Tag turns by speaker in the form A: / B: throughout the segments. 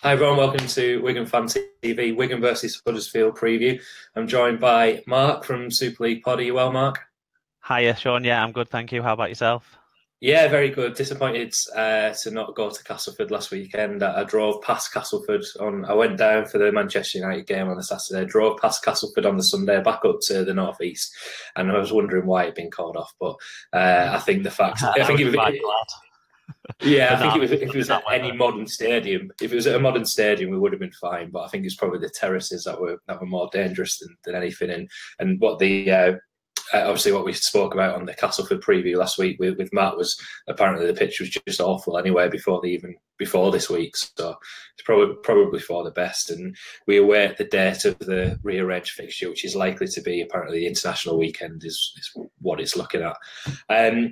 A: Hi everyone, welcome to Wigan Fan TV, Wigan versus Huddersfield preview. I'm joined by Mark from Super League Pod. Are you well, Mark?
B: Hiya, Sean. Yeah, I'm good, thank you. How about yourself?
A: Yeah, very good. Disappointed to not go to Castleford last weekend. I drove past Castleford I went down for the Manchester United game on the Saturday. Drove past Castleford on the Sunday, back up to the northeast, and I was wondering why it'd been called off. But I think the fact, I
B: I
A: think
B: was
A: it,
B: quite
A: it,
B: glad,
A: yeah, I
B: but
A: think
B: no,
A: if it was
B: in that
A: at any
B: weather.
A: modern stadium, if it was at a modern stadium, we would have been fine. But I think it's probably the terraces that were more dangerous than anything. And what the obviously what we spoke about on the Castleford preview last week with Matt was apparently the pitch was just awful anyway before this week. So it's probably for the best. And we await the date of the rearranged fixture, which is likely to be apparently the international weekend is what it's looking at.
B: Yeah.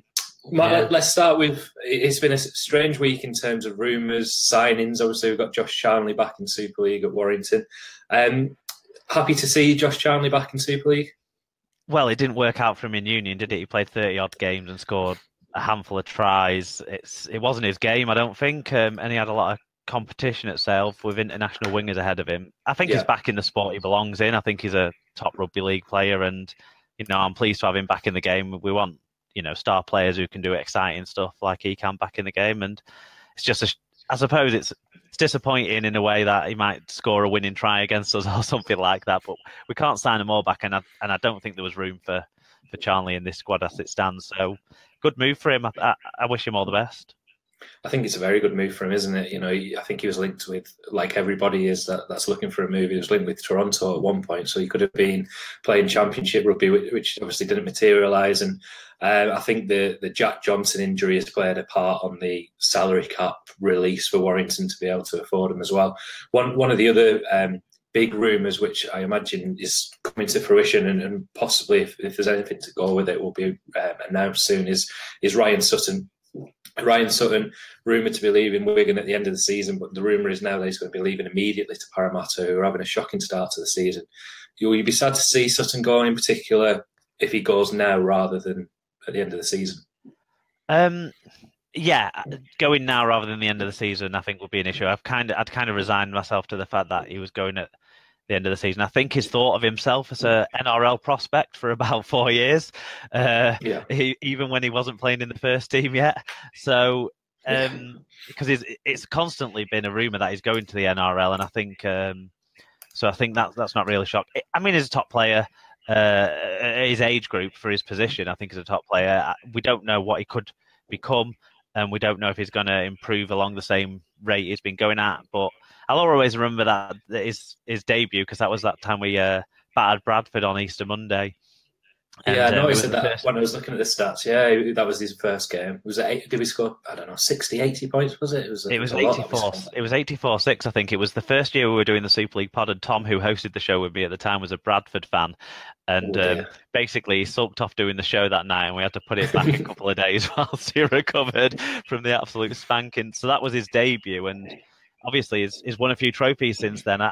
A: Matt, let's start with, it's been a strange week in terms of rumours, signings. Obviously, we've got Josh Charnley back in Super League at Warrington. Happy to see Josh Charnley back in Super League.
B: Well, it didn't work out for him in Union, did it? He played 30 odd games and scored a handful of tries. It wasn't his game, I don't think, and he had a lot of competition itself with international wingers ahead of him. I think he's
A: Yeah,
B: back in the sport he belongs in. I think he's a top rugby league player, and I'm pleased to have him back in the game. We want star players who can do exciting stuff like he can back in the game, and it's just I suppose it's disappointing in a way that he might score a winning try against us or something like that. But we can't sign them all back, and I don't think there was room for Charnley in this squad as it stands. So good move for him. I wish him all the best.
A: I think it's a very good move for him, isn't it? I think he was linked with, like everybody is that's looking for a move. He was linked with Toronto at one point, so he could have been playing Championship rugby, which obviously didn't materialise. And I think the Jack Johnson injury has played a part on the salary cap release for Warrington to be able to afford him as well. One of the other big rumours, which I imagine is coming to fruition, and possibly if there's anything to go with it, will be announced soon. Is Ryan Sutton. Ryan Sutton, rumoured to be leaving Wigan at the end of the season, but the rumour is now that he's going to be leaving immediately to Parramatta, who are having a shocking start to the season. You'll be sad to see Sutton go, in particular, if he goes now rather than at the end of the season.
B: Um, yeah, going now rather than the end of the season, I think would be an issue. I'd kind of resigned myself to the fact that he was going at the end of the season. I think he's thought of himself as a NRL prospect for about 4 years,
A: Yeah,
B: even when he wasn't playing in the first team yet. So,
A: yeah,
B: because it's constantly been a rumor that he's going to the NRL, and I think so. I think that's not really shocked. I mean, he's a top player. His age group for his position, I think, is a top player. We don't know what he could become, and we don't know if he's going to improve along the same rate he's been going at. But I'll always remember that his debut, because that was that time we battered Bradford on Easter Monday,
A: yeah.
B: and
A: I
B: it
A: noticed
B: was the
A: that
B: first.
A: when I was looking at the stats. Yeah, that was his first game. Was it eight? Did we score? I don't know, 60, 80 points? Was it?
B: It
A: It was
B: was
A: a lot.
B: 84. It was 84-6. I think it was the first year we were doing the Super League pod, and Tom, who hosted the show with me at the time, was a Bradford fan, and
A: Oh dear.
B: basically he sulked off doing the show that night, and we had to put it back a couple of days whilst he recovered from the absolute spanking. So that was his debut, and obviously he's won a few trophies since then. I,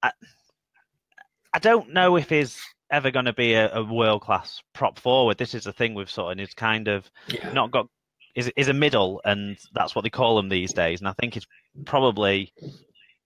B: I don't know if he's ever going to be a world class prop forward. This is the thing with Sutton. He's kind of
A: Yeah,
B: not got is a middle, and that's what they call him these days. And I think he's probably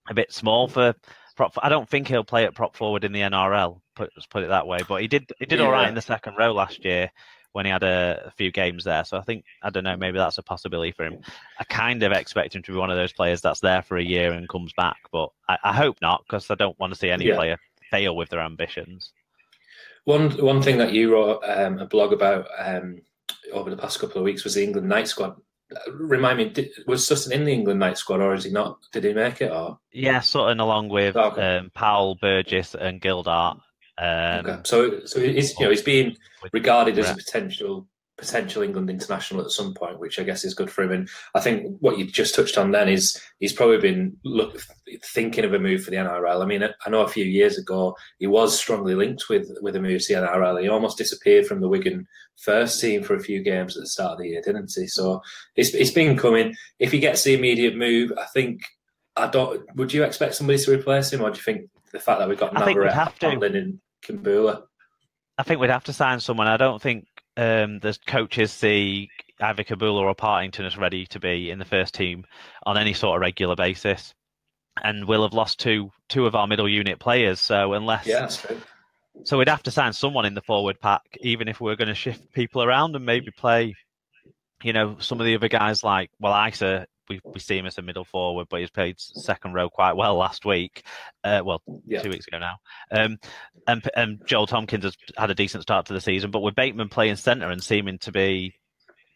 B: a bit small for prop. I don't think he'll play at prop forward in the NRL. Let's put it that way. But he did all right in
A: yeah.
B: the second row last year when he had a few games there. So I think, I don't know, maybe that's a possibility for him. I kind of expect him to be one of those players that's there for a year and comes back, but I hope not, because I don't want to see any
A: Yeah.
B: player fail with their ambitions.
A: One thing that you wrote a blog about over the past couple of weeks was the England night squad. Remind me, was Sutton in the England night squad, or is he not? Did he make it? Or
B: Yeah, Sutton along with
A: oh, okay,
B: Powell, Burgess, and Gildart.
A: okay.
B: Um,
A: So he's
B: but
A: he's being
B: with
A: regarded as a
B: Brett.
A: potential England international at some point, which I guess is good for him. And I think what you just touched on then is he's probably been thinking of a move for the NRL. I mean, I know a few years ago he was strongly linked with a move to the NRL. He almost disappeared from the Wigan first team for a few games at the start of the year, didn't he? So it's been coming. If he gets the immediate move, I think I don't. Would you expect somebody to replace him, or do you think the fact that we've got
B: I think we'd
A: Navarrete,
B: have to.
A: Hamlin, and Kimbula?
B: I think we'd have to sign someone. I don't think the coaches see either Kabula or Partington as ready to be in the first team on any sort of regular basis. And we'll have lost two of our middle unit players. So
A: that's true.
B: So we'd have to sign someone in the forward pack, even if we're going to shift people around and maybe play, some of the other guys like, Isa, we see him as a middle forward, but he's played second row quite well last week. 2 weeks ago now. And Joel Tompkins has had a decent start to the season, but with Bateman playing centre and seeming to be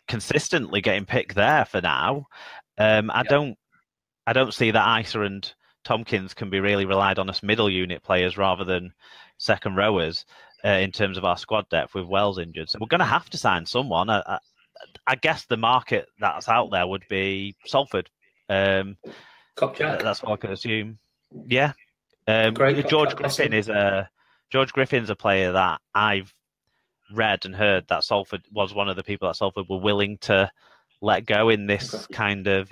B: consistently getting picked there for now, I don't see that Isa and Tompkins can be really relied on as middle unit players rather than second rowers in terms of our squad depth with Wells injured. So we're going to have to sign someone. I guess the market that's out there would be Salford.
A: Kopchak.
B: That's what I could assume. Yeah. George Griffin's a player that I've read and heard that Salford was one of the people that Salford were willing to let go in this kind of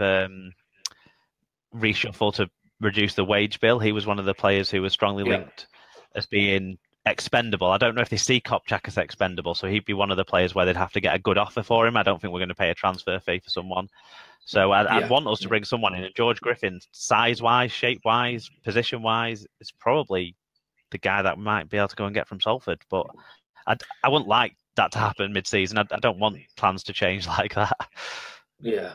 B: reshuffle to reduce the wage bill. He was one of the players who was strongly linked as being expendable. I don't know if they see Kopchak as expendable, so he'd be one of the players where they'd have to get a good offer for him. I don't think we're going to pay a transfer fee for someone. So I'd want us to bring someone in. And George Griffin, size-wise, shape-wise, position-wise, is probably the guy that might be able to go and get from Salford. But I wouldn't like that to happen mid-season. I don't want plans to change like that.
A: Yeah.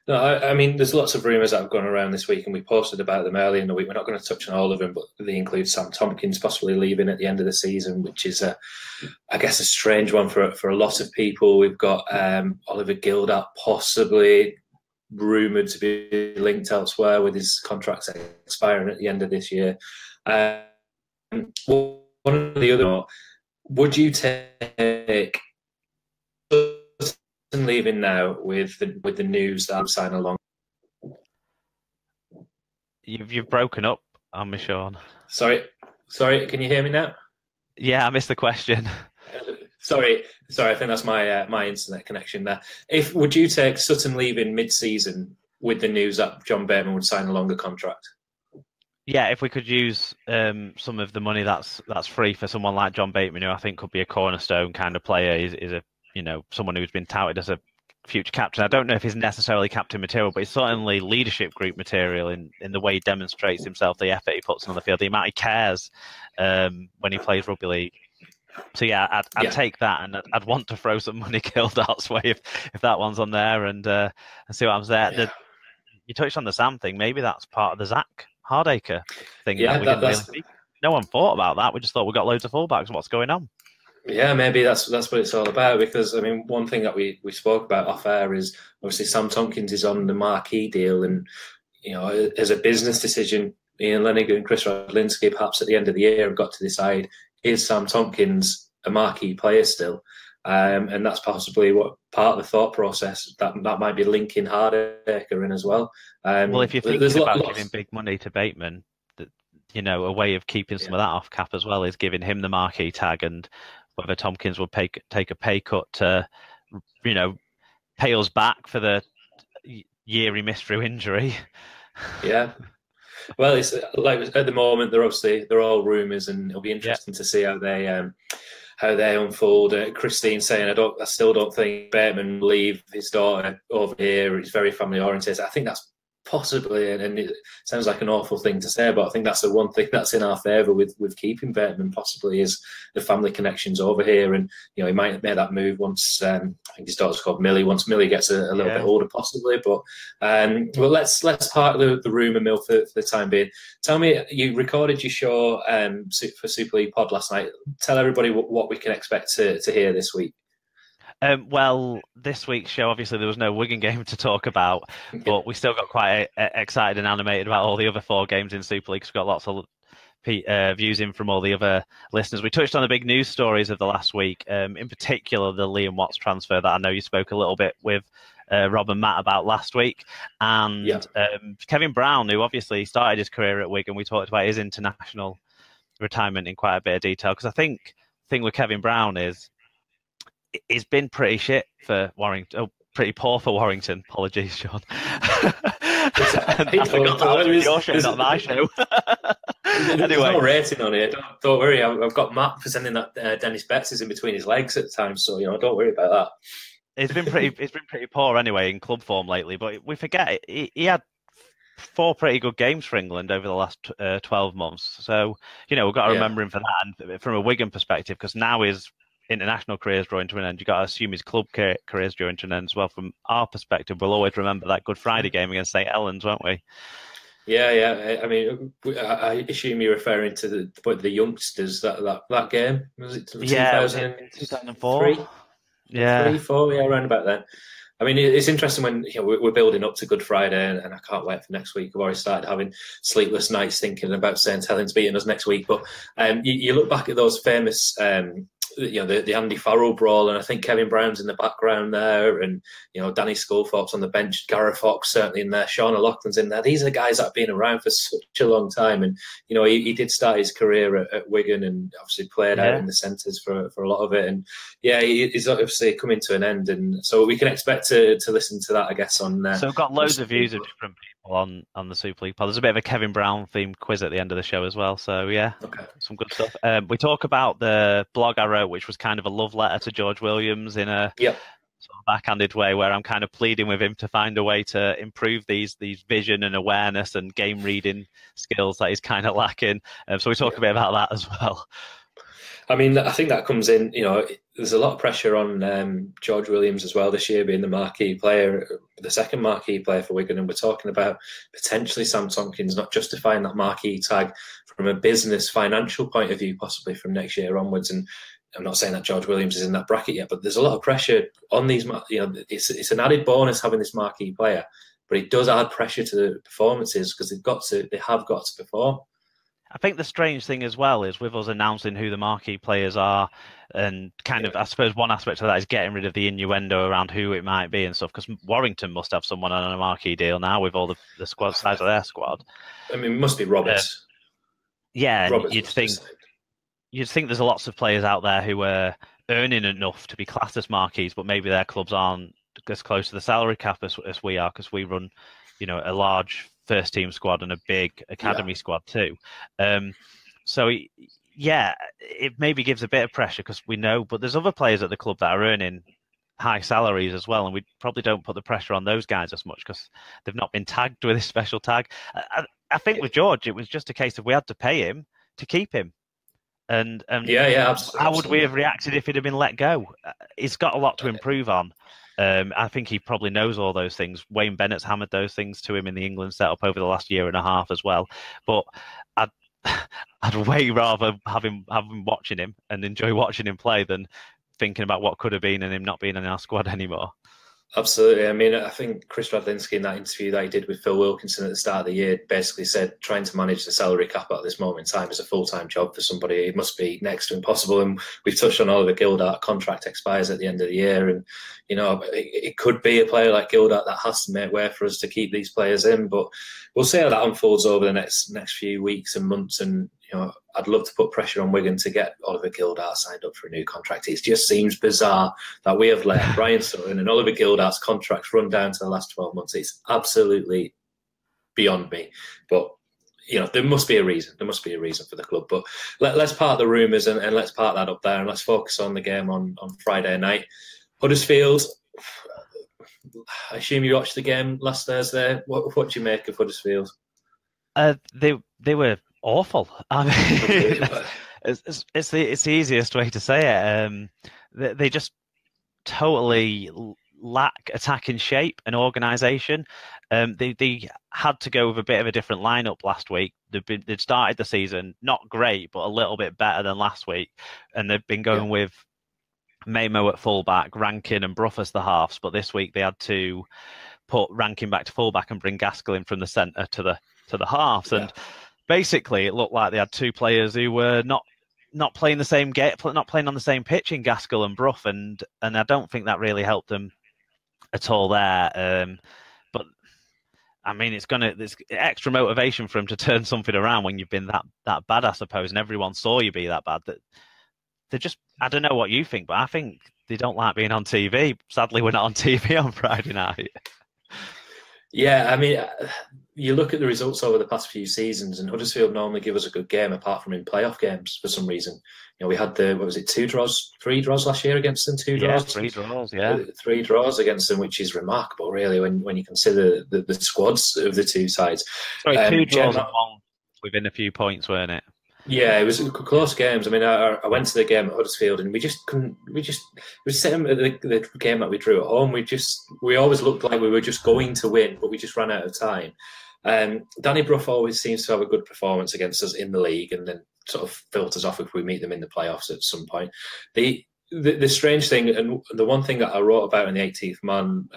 A: No, I mean, there's lots of rumours that have gone around this week, and we posted about them earlier in the week. We're not going to touch on all of them, but they include Sam Tompkins possibly leaving at the end of the season, which is, I guess, a strange one for a lot of people. We've got Oliver Gildat possibly rumoured to be linked elsewhere with his contract expiring at the end of this year. One of the other, would you take leaving now with the news that I'm signing along?
B: You've broken up on me, Sean.
A: Sorry, can you hear me now?
B: Yeah, I missed the question.
A: Sorry, I think that's my internet connection there. Would you take Sutton leaving mid-season with the news that John Bateman would sign a longer contract?
B: Yeah, if we could use some of the money that's free for someone like John Bateman, who I think could be a cornerstone kind of player, is a someone who's been touted as a future captain. I don't know if he's necessarily captain material, but he's certainly leadership group material in the way he demonstrates himself, the effort he puts on the field, the amount he cares when he plays rugby league. So yeah, I'd take that, and I'd want to throw some money Gildart's way if that one's on there, and see what happens there. Yeah. You touched on the Sam thing. Maybe that's part of the Zach Hardacre thing.
A: Yeah,
B: no one thought about that. We just thought we got loads of fullbacks. What's going on?
A: Yeah, maybe that's what it's all about. Because I mean, one thing that we spoke about off air is obviously Sam Tompkins is on the marquee deal, and as a business decision, Ian Lennigan and Chris Rodlinski perhaps at the end of the year have got to decide: is Sam Tompkins a marquee player still? And that's possibly what part of the thought process that might be linking Hardacre in as well.
B: Well, if you're thinking about giving big money to Bateman, a way of keeping some of that off cap as well is giving him the marquee tag, and whether Tompkins will take a pay cut to, pay us back for the year he missed through injury.
A: Yeah. Well, it's like at the moment they're all rumours, and it'll be interesting to see how they unfold. Christine saying, I still don't think Bateman will leave his daughter over here. He's very family oriented. I think that's possibly, and it sounds like an awful thing to say, but I think that's the one thing that's in our favour with keeping Bateman possibly is the family connections over here. And he might make that move once I think his daughter's called Millie. Once Millie gets a little bit older, possibly. But well, let's park the rumour mill for the time being. Tell me, you recorded your show for Super League Pod last night. Tell everybody what we can expect to hear this week.
B: Well, this week's show, obviously, there was no Wigan game to talk about, but we still got quite excited and animated about all the other 4 games in Super League. We've got lots of views in from all the other listeners. We touched on the big news stories of the last week, in particular the Liam Watts transfer that I know you spoke a little bit with Rob and Matt about last week. And Kevin Brown, who obviously started his career at Wigan, we talked about his international retirement in quite a bit of detail, because I think the thing with Kevin Brown is he's been pretty shit for Warrington. Oh, pretty poor for Warrington. Apologies, Sean. I forgot that was your show, not my show.
A: There's
B: Anyway,
A: no rating on it. Don't worry. I've got Matt presenting that Dennis Betts is in between his legs at the time, so don't worry about that.
B: It's been pretty poor anyway in club form lately. But we forget he had 4 pretty good games for England over the last 12 months. So we've got to remember him for that. And from a Wigan perspective, because now his international career is drawing to an end, you've got to assume his club career is drawing to an end as well. From our perspective, we'll always remember that Good Friday game against St Helens, won't we?
A: Yeah. I mean, I assume you're referring to the youngsters that game. Was it
B: 2004? Yeah,
A: 3, 4, around about then. I mean, it's interesting when we're building up to Good Friday, and I can't wait for next week. I've already started having sleepless nights thinking about St Helens beating us next week. But you look back at those famous, the Andy Farrell brawl, and I think Kevin Brown's in the background there, and Danny Sculthorpe's on the bench, Gareth Fox certainly in there, Sean O'Loughlin's in there. These are guys that have been around for such a long time, and he did start his career at Wigan, and obviously played out in the centres for a lot of it, and he's obviously coming to an end, and so we can expect to listen to that, I guess, on there.
B: So we've got loads of views of different people on the Super League pod. There's a bit of a Kevin Brown themed quiz at the end of the show as well. So some good stuff. We talk about the blog I wrote, which was kind of a love letter to George Williams in a sort of backhanded way, where I'm kind of pleading with him to find a way to improve these vision and awareness and game reading skills that he's kind of lacking. So we talk a bit about that as well.
A: I mean, I think that comes in, there's a lot of pressure on George Williams as well this year, being the marquee player, the second marquee player for Wigan. And we're talking about potentially Sam Tompkins not justifying that marquee tag from a business financial point of view, possibly from next year onwards. And I'm not saying that George Williams is in that bracket yet, but there's a lot of pressure on these, it's an added bonus having this marquee player, but it does add pressure to the performances because they have got to perform.
B: I think the strange thing as well is with us announcing who the marquee players are, and kind of, I suppose one aspect of that is getting rid of the innuendo around who it might be and stuff, because Warrington must have someone on a marquee deal now with all the squad size of their squad.
A: I mean, it must be Roberts.
B: Roberts, you'd think there's lots of players out there who are earning enough to be classed as marquees, but maybe their clubs aren't as close to the salary cap as we are, because we run, a large first team squad and a big academy squad too. So it maybe gives a bit of pressure because we know, but there's other players at the club that are earning high salaries as well, and we probably don't put the pressure on those guys as much because they've not been tagged with this special tag. I think with George, it was just a case of we had to pay him to keep him. And
A: absolutely.
B: How would we have reacted if he'd have been let go? He's got a lot to improve on. I think he probably knows all those things. Wayne Bennett's hammered those things to him in the England setup over the last year and a half as well. But I'd way rather have him watching him and enjoy watching him play than thinking about what could have been and him not being in our squad anymore.
A: Absolutely. I mean, I think Chris Radlinski in that interview that he did with Phil Wilkinson at the start of the year basically said trying to manage the salary cap at this moment in time is a full-time job for somebody. It must be next to impossible. And we've touched on Oliver Gildart contract expires at the end of the year. And, it could be a player like Gildart that has to make way for us to keep these players in. But we'll see how that unfolds over the next few weeks and months. And, I'd love to put pressure on Wigan to get Oliver Gildart signed up for a new contract. It just seems bizarre that we have let Brian Sutton and Oliver Gildart's contracts run down to the last 12 months. It's absolutely beyond me. But, there must be a reason. There must be a reason for the club. But let's park the rumours and let's park that up there and let's focus on the game on Friday night. Huddersfield, I assume you watched the game last Thursday. What do you make of Huddersfield?
B: They were awful. I mean, it's the easiest way to say it. They just totally lack attacking shape and organisation. They had to go with a bit of a different lineup last week. They'd started the season not great, but a little bit better than last week, and they've been going with Mamo at fullback, Rankin and Brough as the halves. But this week they had to put Rankin back to fullback and bring Gaskell in from the centre to the halves. And basically, it looked like they had two players who were not playing the same game, not playing on the same pitch in Gaskell and Brough, and I don't think that really helped them at all there. But I mean, there's extra motivation for them to turn something around when you've been that bad, I suppose, and everyone saw you be that bad. That they're just, I don't know what you think, but I think they don't like being on TV. Sadly, we're not on TV on Friday night.
A: Yeah, I mean, you look at the results over the past few seasons, and Huddersfield normally give us a good game, apart from in playoff games for some reason. We had what was it, 3 draws last year against them, 2 draws?
B: Yeah, 3 draws, yeah.
A: 3 draws against them, which is remarkable, really, when you consider the squads of the two sides.
B: Sorry, 2 draws and 1 within a few points, weren't it?
A: Yeah, it was close games. I mean, I went to the game at Huddersfield, and we just couldn't. We same at the game that we drew at home. We always looked like we were just going to win, but we just ran out of time. Danny Brough always seems to have a good performance against us in the league, and then sort of filters off if we meet them in the playoffs at some point. The strange thing, and the one thing that I wrote about in the 18th Man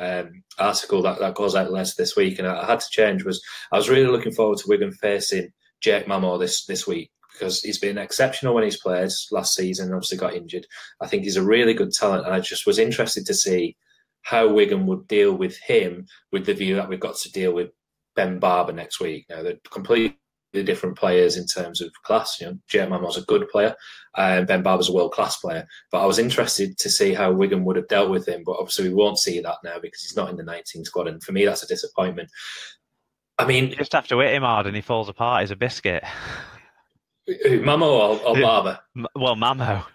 A: article that goes out later this week, and I had to change, was I was really looking forward to Wigan facing Jake Mamo this week, because he's been exceptional when he's played last season and obviously got injured. I think he's a really good talent, and I just was interested to see how Wigan would deal with him, with the view that we've got to deal with Ben Barber next week. Now, they're completely different players in terms of class. Jake Mamo's a good player, and Ben Barber's a world-class player. But I was interested to see how Wigan would have dealt with him, but obviously we won't see that now because he's not in the 19 squad, and for me that's a disappointment. I mean,
B: you just have to hit him hard and he falls apart. He's a biscuit.
A: Mamo or Barber?
B: Well, Mamo.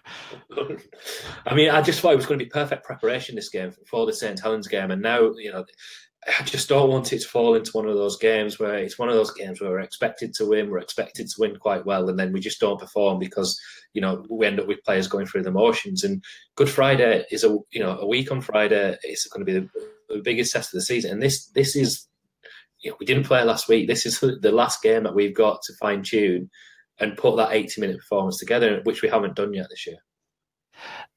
A: I mean, I just thought it was going to be perfect preparation, this game, for the St Helens game, and now, I just don't want it to fall into one of those games where we're expected to win, we're expected to win quite well, and then we just don't perform because, we end up with players going through the motions. And Good Friday is a week on Friday. It's going to be the biggest test of the season, and this is, we didn't play last week. This is the last game that we've got to fine tune and put that 80-minute performance together, which we haven't done yet this year.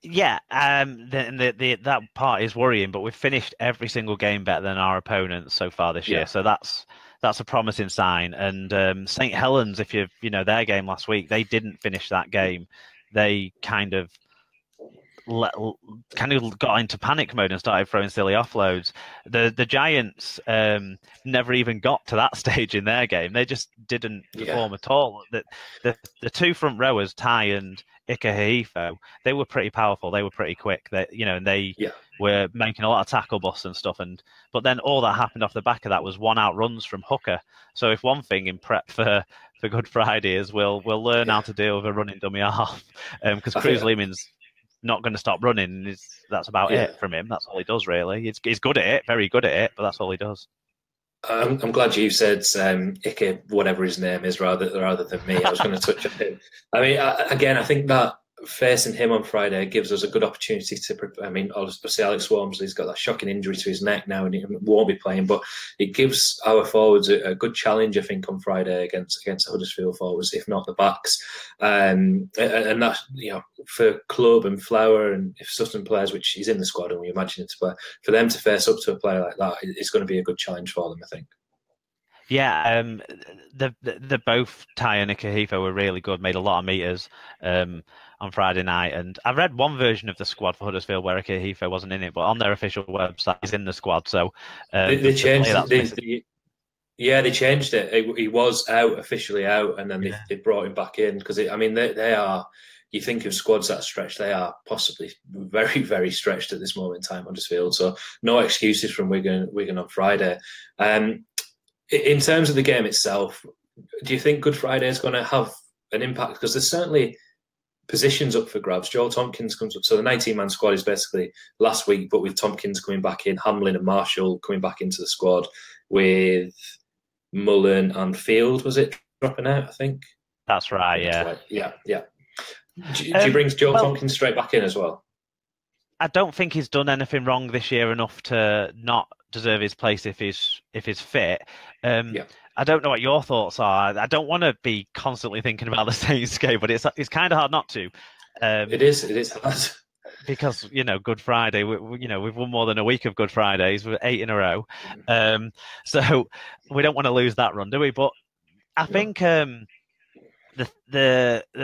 B: Yeah, that part is worrying, but we've finished every single game better than our opponents so far this year, so that's a promising sign. And St Helens, if their game last week, they didn't finish that game. They kind of got into panic mode and started throwing silly offloads. The Giants never even got to that stage in their game. They just didn't perform at all. The 2 front rowers, Ty and Ikehefo, they were pretty powerful. They were pretty quick. They were making a lot of tackle busts and stuff. But then all that happened off the back of that was 1-out runs from Hooker. So if one thing in prep for Good Friday is we'll learn how to deal with a running dummy half, because Cruz Lehman's not going to stop running. That's about it from him. That's all he does, really. He's good at it, very good at it, but that's all he does.
A: I'm glad you said Ike, whatever his name is, rather than me. I was going to touch on him. I mean, I think that facing him on Friday gives us a good opportunity to prepare. I mean, obviously Alex Walmsley's got that shocking injury to his neck now and he won't be playing, but it gives our forwards a good challenge, I think, on Friday against the Huddersfield forwards, if not the backs. And that, for Club and Flower, and if Sutton plays, which he's in the squad and we imagine it to play, for them to face up to a player like that is going to be a good challenge for them, I think.
B: Yeah, the both Ty and Ikehefo were really good, made a lot of meters on Friday night. And I read one version of the squad for Huddersfield where Ikehefo wasn't in it, but on their official website, he's in the squad. So
A: they changed it. They changed it. He was officially out, and then they brought him back in because, they are. You think of squads that are stretched, they are possibly very, very stretched at this moment in time, Huddersfield. So no excuses from Wigan on Friday. In terms of the game itself, do you think Good Friday is going to have an impact? Because there's certainly positions up for grabs. Joel Tompkins comes up. So the 19-man squad is basically last week, but with Tompkins coming back in, Hamlin and Marshall coming back into the squad, with Mullen and Field, was it, dropping out, I think?
B: That's right,
A: yeah. Do you bring Joel Tompkins straight back in as well?
B: I don't think he's done anything wrong this year enough to not deserve his place if he's fit. I don't know what your thoughts are. I don't want to be constantly thinking about the Saints game, but it's kind of hard not to.
A: It is hard
B: because Good Friday. We've won more than a week of Good Fridays. We're 8 in a row, so we don't want to lose that run, do we? But I think the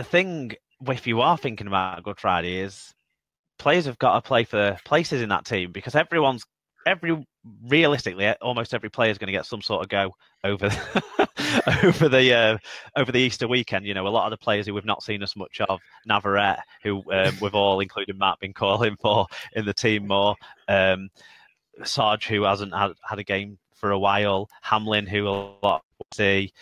B: thing, if you are thinking about Good Friday, is players have got to play for places in that team, because realistically, almost every player is going to get some sort of go over over the Easter weekend. A lot of the players who we've not seen as much of, Navarrete, who we've all, including Matt, been calling for in the team more, Sarge, who hasn't had a game for a while. Hamlin, who a lot see.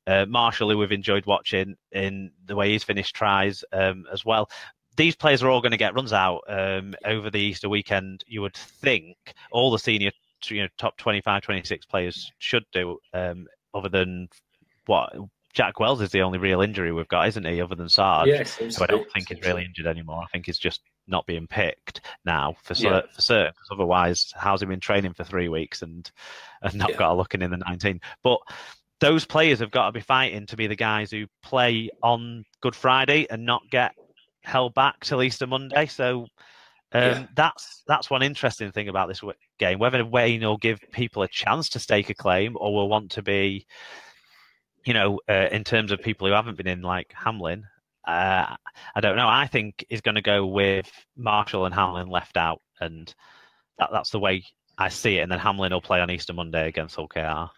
B: Marshall, who we've enjoyed watching in the way he's finished tries as well. These players are all going to get runs out over the Easter weekend. You would think all the senior, top 25, 26 players should do, other than what Jack Wells is the only real injury we've got, isn't he? Other than Sarge, who I don't think is really injured anymore. I think he's just not being picked now for certain. Because otherwise, how's he been training for 3 weeks and not got a look in the 19? But those players have got to be fighting to be the guys who play on Good Friday and not get held back till Easter Monday. So that's one interesting thing about this game. Whether Wayne will give people a chance to stake a claim or will want to be, in terms of people who haven't been in, like Hamlin, I don't know. I think he's going to go with Marshall and Hamlin left out, and that's the way I see it. And then Hamlin will play on Easter Monday against Hull KR.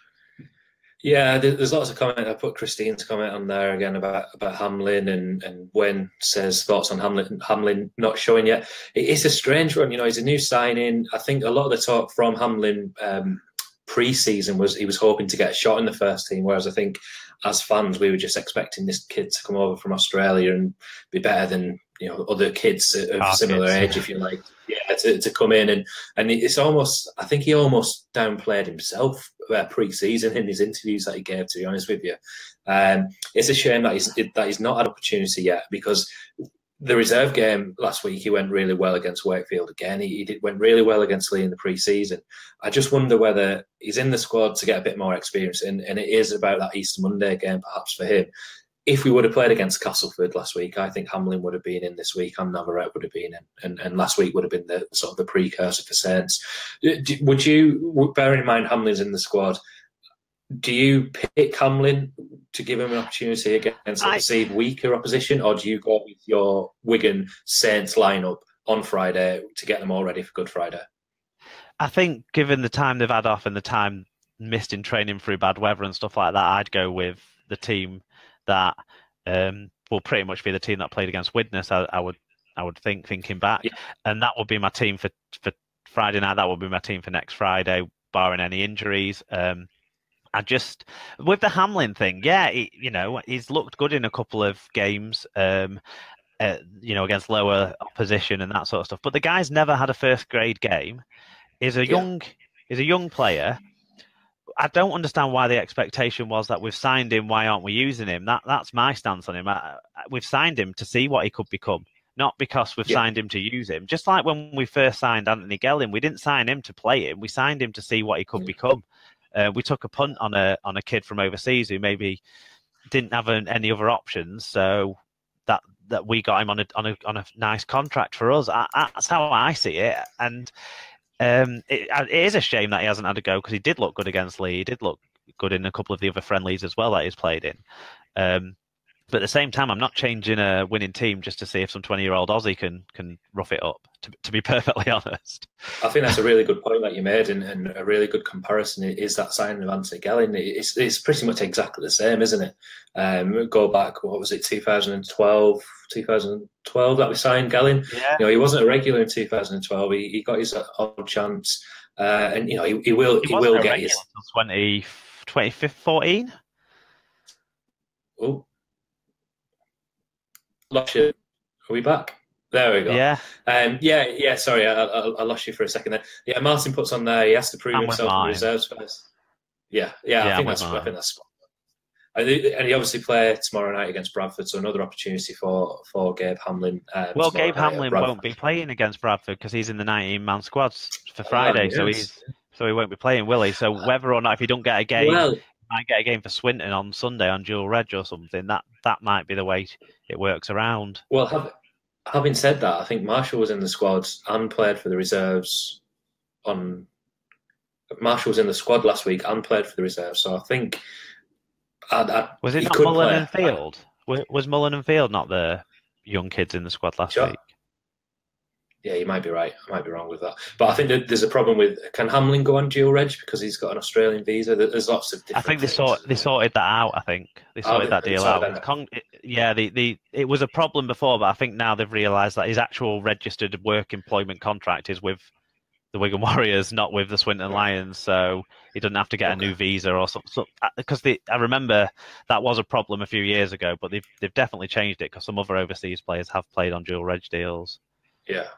A: Yeah, there's lots of comment. I put Christine's comment on there again about Hamlin, and Wen says thoughts on Hamlin not showing yet. It's a strange one, he's a new signing. I think a lot of the talk from Hamlin pre-season was he was hoping to get a shot in the first team, whereas I think as fans we were just expecting this kid to come over from Australia and be better than other kids of similar age, if you like. To come in and it's almost, I think he almost downplayed himself pre-season in his interviews that he gave, to be honest with you. It's a shame that he's not had opportunity yet, because the reserve game last week he went really well against Wakefield again. He went really well against Lee in the pre-season. I just wonder whether he's in the squad to get a bit more experience, and it is about that Easter Monday game perhaps for him. If we would have played against Castleford last week, I think Hamlin would have been in this week and Navarrete would have been in. And last week would have been the sort of the precursor for Saints. Would you, bearing in mind Hamlin's in the squad, do you pick Hamlin to give him an opportunity against a perceived weaker opposition, or do you go with your Wigan Saints lineup on Friday to get them all ready for Good Friday?
B: I think given the time they've had off and the time missed in training through bad weather and stuff like that, I'd go with the team that will pretty much be the team that played against Widnes. I would think, thinking back, and that would be my team for Friday night. That would be my team for next Friday, barring any injuries. I just, with the Hamlin thing, he's looked good in a couple of games, against lower opposition and that sort of stuff. But the guy's never had a first grade game. He's a young player. I don't understand why the expectation was that we've signed him. Why aren't we using him? That's my stance on him. We've signed him to see what he could become, not because we've signed him to use him. Just like when we first signed Anthony Gelling, we didn't sign him to play him. We signed him to see what he could become. We took a punt on a kid from overseas who maybe didn't have any other options, so that we got him on a nice contract for us. That's how I see it, and. It is a shame that he hasn't had a go, because he did look good against Lee. He did look good in a couple of the other friendlies as well that he's played in. But at the same time, I'm not changing a winning team just to see if some 20-year-old Aussie can rough it up, to be perfectly honest. I
A: think that's a really good point that you made, and a really good comparison is that signing of Anthony Gelling. It's pretty much exactly the same, isn't it? Go back, what was it, 2012 that we signed Gelling?
B: Yeah.
A: He wasn't a regular in 2012. He got his odd chance, and he will get his
B: 2014.
A: Oh. Lost you. Are we back? There we go.
B: Yeah.
A: Sorry, I lost you for a second there. Yeah, Martin puts on there. He has to prove himself in the reserves first. I think that's spot on. And he obviously play tomorrow night against Bradford, so another opportunity for Gabe Hamlin.
B: Gabe Hamlin won't be playing against Bradford because he's in the 19-man squads for Friday, so he won't be playing, will he? So whether or not, if he don't get a game, might get a game for Swinton on Sunday on dual reg or something. That might be the way it works around.
A: Well, having said that, I think Marshall was in the squad and played for the reserves. Marshall was in the squad last week and played for the reserves, so I think.
B: Was it not Mullen and Field? Was Mullen and Field not the young kids in the squad last week?
A: Yeah, you might be right. I might be wrong with that. But I think that there's a problem with, can Hamlin go on dual reg because he's got an Australian visa? There's lots of different
B: things. They sorted that out, I think. They sorted that deal out. It was a problem before, but I think now they've realised that his actual registered work employment contract is with the Wigan Warriors, not with the Swinton Lions, so he doesn't have to get a new visa or something. Because I remember that was a problem a few years ago, but they've definitely changed it because some other overseas players have played on dual reg deals.
A: Yeah.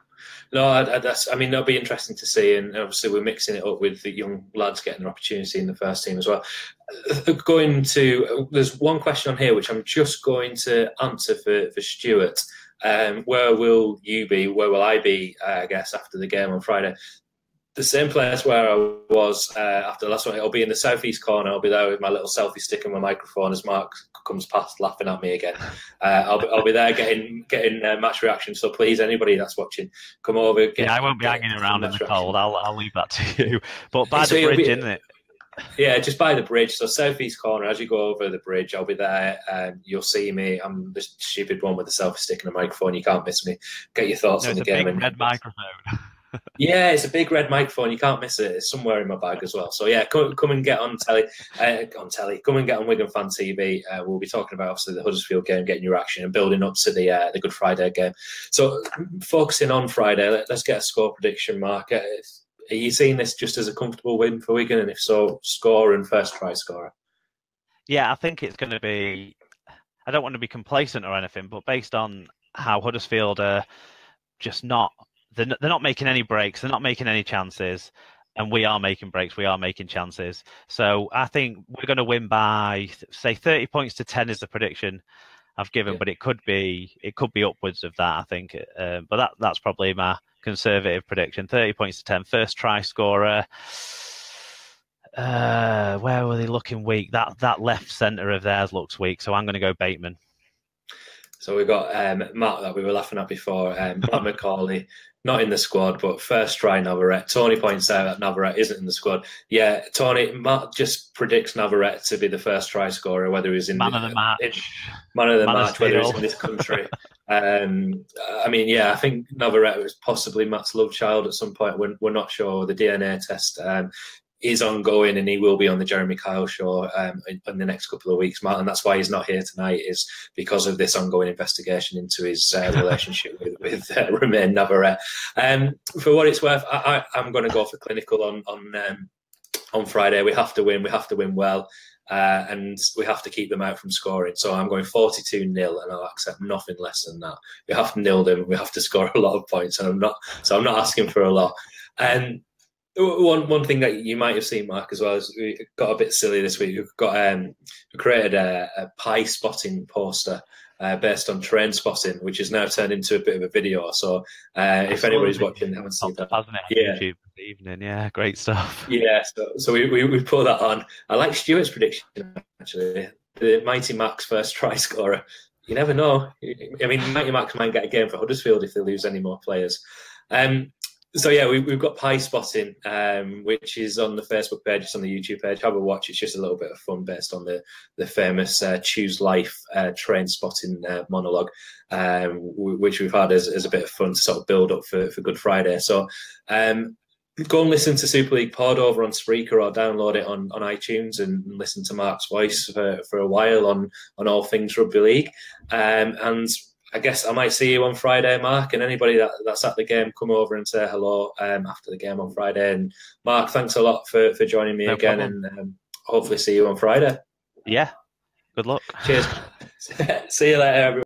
A: No, I mean, that'll be interesting to see, and obviously we're mixing it up with the young lads getting an opportunity in the first team as well. There's one question on here which I'm just going to answer for Stuart. Where will you be? Where will I be? I guess after the game on Friday. The same place where I was after the last one. I'll be in the southeast corner. I'll be there with my little selfie stick and my microphone as Mark comes past laughing at me again. I'll be there getting match reaction. So please, anybody that's watching, come over.
B: I won't be hanging around in the cold. I'll leave that to you. But by the bridge, isn't it?
A: Yeah, just by the bridge. So southeast corner, as you go over the bridge, I'll be there. You'll see me. I'm the stupid one with the selfie stick and a microphone. You can't miss me. Get your thoughts on the game.
B: It's a big red microphone.
A: Yeah, it's a big red microphone. You can't miss it. It's somewhere in my bag as well. So yeah, come and get on telly. Come and get on Wigan Fan TV. We'll be talking about obviously the Huddersfield game, getting your reaction and building up to the Good Friday game. So focusing on Friday, let's get a score prediction, Mark. Are you seeing this just as a comfortable win for Wigan? And if so, score and first try scorer?
B: Yeah, I think it's going to be... I don't want to be complacent or anything, but based on how Huddersfield are just not... They're not making any breaks. They're not making any chances. And we are making breaks. We are making chances. So I think we're going to win by, say, 30 points to 10 is the prediction I've given, but it could be upwards of that, I think. But that's probably my conservative prediction. 30 points to 10. First try scorer. Where were they looking weak? That left centre of theirs looks weak. So I'm going to go Bateman.
A: So we've got Matt that we were laughing at before, Matt Macaulay, not in the squad, but first try Navarrete. Tony points out that Navarrete isn't in the squad. Yeah, Matt just predicts Navarrete to be the first try scorer, whether he's in
B: man of the match,
A: whether he's in this country. I mean, yeah, I think Navarrete was possibly Matt's love child at some point. We're not sure. The DNA test is ongoing, and he will be on the Jeremy Kyle show in the next couple of weeks, Matt, and that's why he's not here tonight, is because of this ongoing investigation into his relationship with Romain Navarrete. For what it's worth, I'm going to go for clinical on Friday. We have to win. We have to win well, and we have to keep them out from scoring. So I'm going 42-0, and I'll accept nothing less than that. We have to nil them. We have to score a lot of points, and I'm not asking for a lot. One thing that you might have seen, Mark, as well, is we got a bit silly this week. We created a pie spotting poster based on train spotting, which has now turned into a bit of a video. So if anybody's watching, they haven't seen that.
B: Hasn't it? Yeah. YouTube this evening. Yeah, great stuff.
A: Yeah, so we put that on. I like Stuart's prediction, actually. The Mighty Max first try scorer. You never know. I mean, Mighty Max might get a game for Huddersfield if they lose any more players. So yeah, we've got pie spotting, which is on the Facebook page, it's on the YouTube page. Have a watch. It's just a little bit of fun based on the famous Choose Life train spotting monologue, which we've had as a bit of fun to sort of build up for Good Friday. So go and listen to Super League Pod over on Spreaker, or download it on iTunes and listen to Mark's voice for a while on all things rugby league. And I guess I might see you on Friday, Mark, and anybody that's at the game, come over and say hello after the game on Friday. And Mark, thanks a lot for joining me again, and hopefully see you on Friday.
B: Yeah, good luck.
A: Cheers. See you later, everyone.